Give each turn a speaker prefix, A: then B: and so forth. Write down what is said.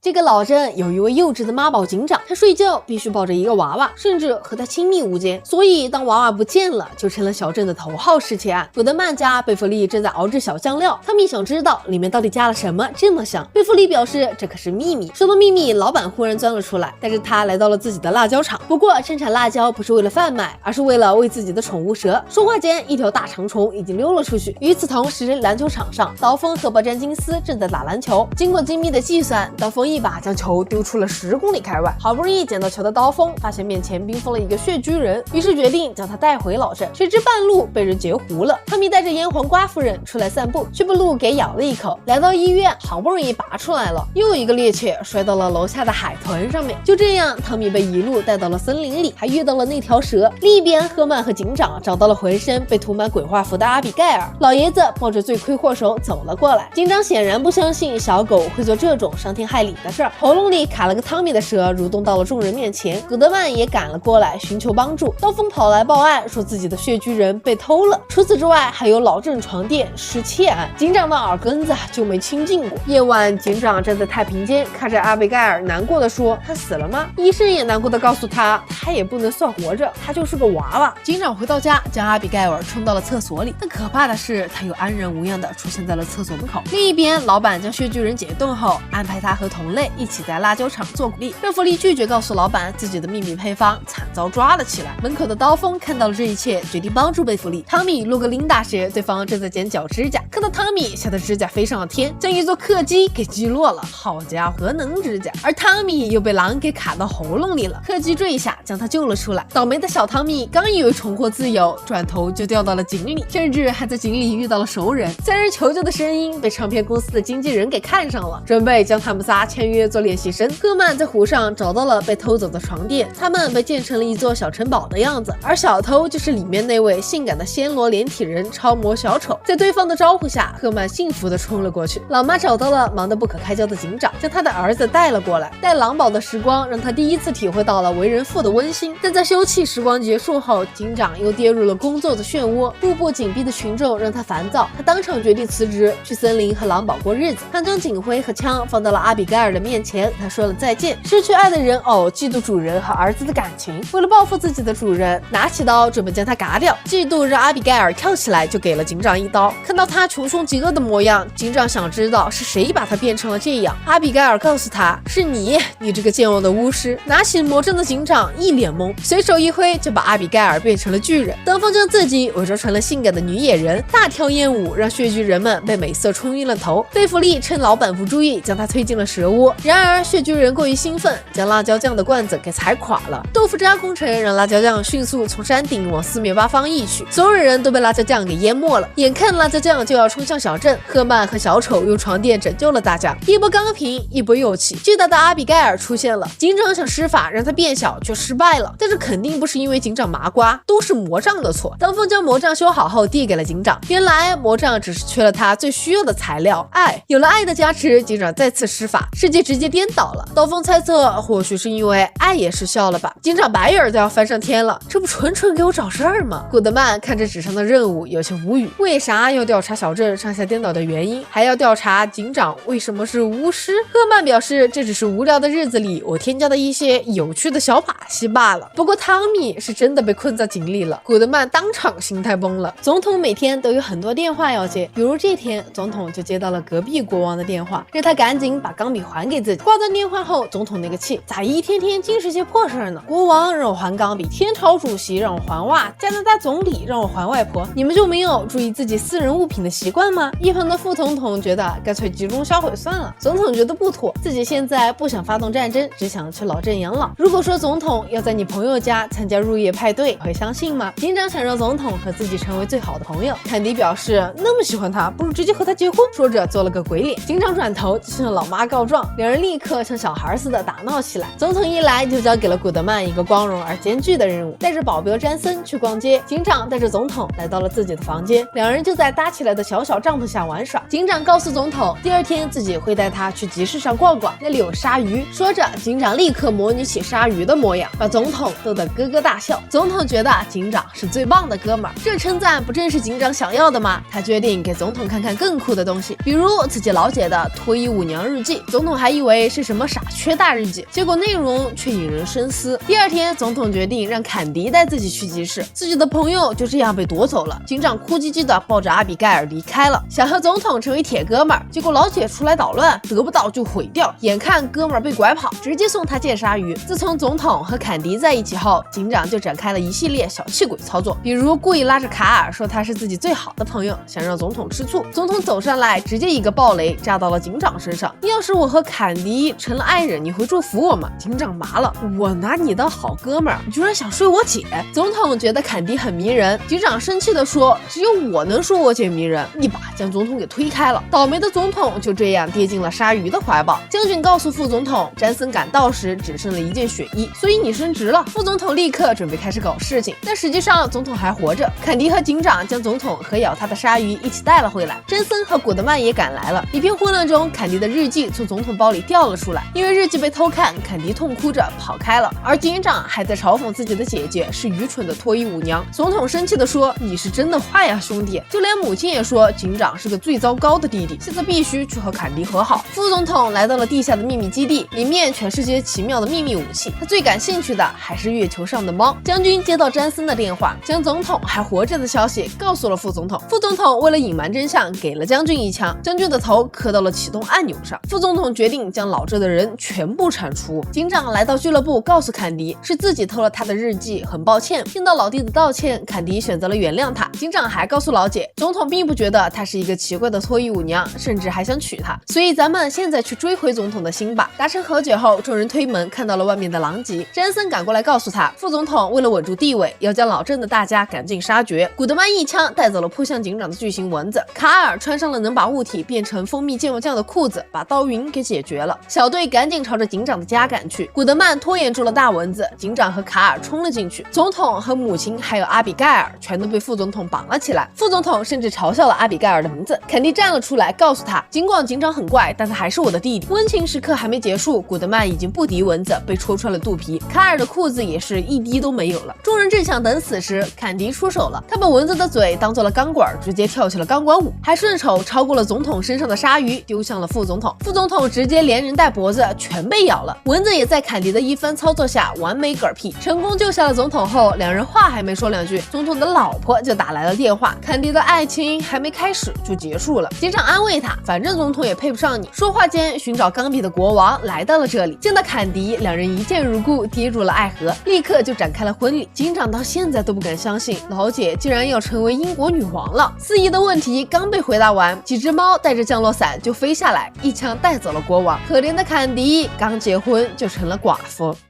A: 这个老镇有一位幼稚的妈宝警长，他睡觉必须抱着一个娃娃，甚至和他亲密无间。所以当娃娃不见了，就成了小镇的头号失窃案。古德曼家贝弗利正在熬制小酱料，汤米想知道里面到底加了什么这么香。贝弗利表示这可是秘密。说到秘密，老板忽然钻了出来，带着他来到了自己的辣椒厂。不过生产辣椒不是为了贩卖，而是为了喂自己的宠物蛇。说话间，一条大长虫已经溜了出去。与此同时，篮球场上，刀锋和巴詹金斯正在打篮球。经过精密的计算，刀锋一把将球丢出了10公里开外。好不容易捡到球的刀锋发现面前冰封了一个血居人，于是决定将他带回老镇。谁知半路被人截胡了。汤米带着腌黄瓜夫人出来散步，却被鹿给咬了一口。来到医院，好不容易拔出来了，又一个趔趄摔到了楼下的海豚上面。就这样，汤米被一路带到了森林里，还遇到了那条蛇。另一边，赫曼和警长找到了浑身被涂满鬼画符的阿比盖尔。老爷子抱着罪魁祸首走了过来。警长显然不相信小狗会做这种伤天害理的事儿，喉咙里卡了个汤米的蛇蠕动到了众人面前。古德曼也赶了过来寻求帮助。刀锋跑来报案，说自己的血居人被偷了。除此之外，还有老镇床垫失窃案，警长的耳根子就没清净过。夜晚，警长站在太平间，看着阿比盖尔，难过的说：“他死了吗？”医生也难过的告诉他，他也不能算活着，他就是个娃娃。警长回到家，将阿比盖尔冲到了厕所里，但可怕的是，他又安然无恙的出现在了厕所门口。另一边，老板将血居人解冻后，安排他和同类一起在辣椒厂做苦力。贝弗利拒绝告诉老板自己的秘密配方，惨遭抓了起来。门口的刀锋看到了这一切，决定帮助贝弗利。汤米路过琳达时，对方正在剪脚指甲，看到汤米，吓得指甲飞上了天，将一座客机给击落了。好家伙，何能指甲？而汤米又被狼给卡到喉咙里了，客机坠下将他救了出来。倒霉的小汤米刚以为重获自由，转头就掉到了井里，甚至还在井里遇到了熟人。3人求救的声音被唱片公司的经纪人给看上了，准备将他们仨签约做练习生。赫曼在湖上找到了被偷走的床垫，他们被建成了一座小城堡的样子，而小偷就是里面那位性感的暹罗连体人超模小丑。在对方的招呼下，赫曼幸福地冲了过去。老妈找到了忙得不可开交的警长，将他的儿子带了过来。带狼堡的时光让他第一次体会到了为人父的温馨，但在休憩时光结束后，警长又跌入了工作的漩涡。步步紧逼的群众让他烦躁，他当场决定辞职，去森林和狼堡过日子。他将警徽和枪放到了阿比盖尔的面前，他说了再见。失去爱的人偶嫉妒主人和儿子的感情，为了报复自己的主人，拿起刀准备将他嘎掉。嫉妒让阿比盖尔跳起来就给了警长一刀。看到他穷凶极恶的模样，警长想知道是谁把他变成了这样。阿比盖尔告诉他，是你这个健忘的巫师。拿起魔杖的警长一脸懵，随手一挥就把阿比盖尔变成了巨人。刀锋将自己伪装成了性感的女野人，大跳艳舞让血居人们被美色冲晕了头。贝弗利趁老板不注意将他推进了蛇窝，然而血居人过于兴奋，将辣椒酱的罐子给踩垮了。豆腐渣工程让辣椒酱迅速从山顶往四面八方溢去，所有人都被辣椒酱给淹没了。眼看辣椒酱就要冲向小镇，赫曼和小丑用床垫拯救了大家。一波刚平，一波又起，巨大的阿比盖尔出现了。警长想施法让他变小，却失败了。但是肯定不是因为警长麻瓜，都是魔杖的错。刀锋将魔杖修好后递给了警长，原来魔杖只是缺了他最需要的材料——爱。有了爱的加持，警长再次施法，世界直接颠倒了。刀锋猜测，或许是因为爱也失效了吧。警长白眼都要翻上天了，这不纯纯给我找事儿吗？古德曼看着纸上的任务，有些无语。为啥要调查小镇上下颠倒的原因，还要调查警长为什么是巫师？赫曼表示，这只是无聊的日子里我添加的一些有趣的小把戏罢了。不过汤米是真的被困在井里了，古德曼当场心态崩了。总统每天都有很多电话要接，比如这天总统就接到了隔壁国王的电话，让他赶紧把钢笔还给自己。挂断电话后，总统那个气，咋一天天尽是些破事呢？国王让我还钢笔，天朝主席让我还袜，加拿大总理让我还外婆，你们就没有注意自己私人物品的习惯吗？一旁的副总统觉得干脆集中销毁算了。总统觉得不妥，自己现在不想发动战争，只想去老镇养老。如果说总统要在你朋友家参加入夜派对，会相信吗？警长想让总统和自己成为最好的朋友，坎迪表示那么喜欢他，不如直接和他结婚。说着做了个鬼脸。警长转头就向老妈告状，两人立刻像小孩似的打闹起来。总统一来就交给了古德曼一个光荣而艰巨的任务，带着保镖詹森去逛街。警长带着总统来到了自己的房间，两人就在搭起来的小帐篷下玩耍。警长告诉总统，第二天自己会带他去集市上逛逛，那里有鲨鱼。说着，警长立刻模拟起鲨鱼的模样，把总统逗得咯咯大笑。总统觉得警长是最棒的哥们儿，这称赞不正是警长想要的吗？他决定给总统看看更酷的东西，比如自己老姐的脱衣舞娘日记。总统统还以为是什么傻缺大日记，结果内容却引人深思。第二天，总统决定让坎迪带自己去集市，自己的朋友就这样被夺走了。警长哭唧唧的抱着阿比盖尔离开了，想和总统成为铁哥们儿，结果老姐出来捣乱，得不到就毁掉，眼看哥们儿被拐跑，直接送他见鲨鱼。自从总统和坎迪在一起后，警长就展开了一系列小气鬼操作，比如故意拉着卡尔说他是自己最好的朋友，想让总统吃醋。总统走上来，直接一个暴雷炸到了警长身上。要是我和坎迪成了爱人，你会祝福我吗？警长麻了，我拿你当好哥们儿，你居然想睡我姐。总统觉得坎迪很迷人，警长生气地说，只有我能说我姐迷人，一把将总统给推开了。倒霉的总统就这样跌进了鲨鱼的怀抱。将军告诉副总统，詹森赶到时只剩了一件血衣，所以你升职了。副总统立刻准备开始搞事情，但实际上总统还活着。坎迪和警长将总统和咬他的鲨鱼一起带了回来，詹森和古德曼也赶来了。一片混乱中，坎迪的日记从总统包里掉了出来，因为日记被偷看，坎迪痛哭着跑开了，而警长还在嘲讽自己的姐姐是愚蠢的脱衣舞娘。总统生气地说，你是真的坏呀兄弟。就连母亲也说，警长是个最糟糕的弟弟，现在必须去和坎迪和好。副总统来到了地下的秘密基地，里面全是些奇妙的秘密武器，他最感兴趣的还是月球上的猫。将军接到詹森的电话，将总统还活着的消息告诉了副总统。副总统为了隐瞒真相，给了将军一枪，将军的头磕到了启动按钮上。副总统决定将老这的人全部铲除。警长来到俱乐部，告诉坎迪是自己偷了他的日记，很抱歉。听到老弟的道歉，坎迪选择了原谅他。警长还告诉老姐，总统并不觉得她是一个奇怪的脱衣舞娘，甚至还想娶她，所以咱们现在去追回总统的心吧。达成和解后，众人推门看到了外面的狼藉。詹森赶过来告诉他，副总统为了稳住地位，要将老郑的大家赶尽杀绝。古德曼一枪带走了扑向警长的巨型蚊子，卡尔穿上了能把物体变成蜂蜜芥末酱的裤子，把刀云给解决了。小队赶紧朝着警长的家赶去，古德曼拖延住了大蚊子，警长和卡尔冲了进去。总统和母亲还有阿比盖尔全都被副总统绑了起来，副总统甚至嘲笑了阿比盖尔的名字。坎迪站了出来，告诉他，尽管警长很怪，但他还是我的弟弟。温情时刻还没结束，古德曼已经不敌蚊子，被戳穿了肚皮，卡尔的裤子也是一滴都没有了。众人正想等死时，坎迪出手了，他把蚊子的嘴当做了钢管，直接跳起了钢管舞，还顺手超过了总统身上的鲨鱼，丢向了副总统。副总统直接连人带脖子全被咬了，蚊子也在坎迪的一番操作下完美嗝屁，成功救下了总统后，两人话还没说两句，总统的老婆就打来了电话，坎迪的爱情还没开始就结束了。警长安慰他，反正总统也配不上你。说话间，寻找钢笔的国王来到了这里，见到坎迪，两人一见如故，跌入了爱河，立刻就展开了婚礼。警长到现在都不敢相信，老姐竟然要成为英国女王了。司仪的问题刚被回答完，几只猫带着降落伞就飞下来，一枪带走了国王。可怜的坎迪刚结婚就成了寡妇。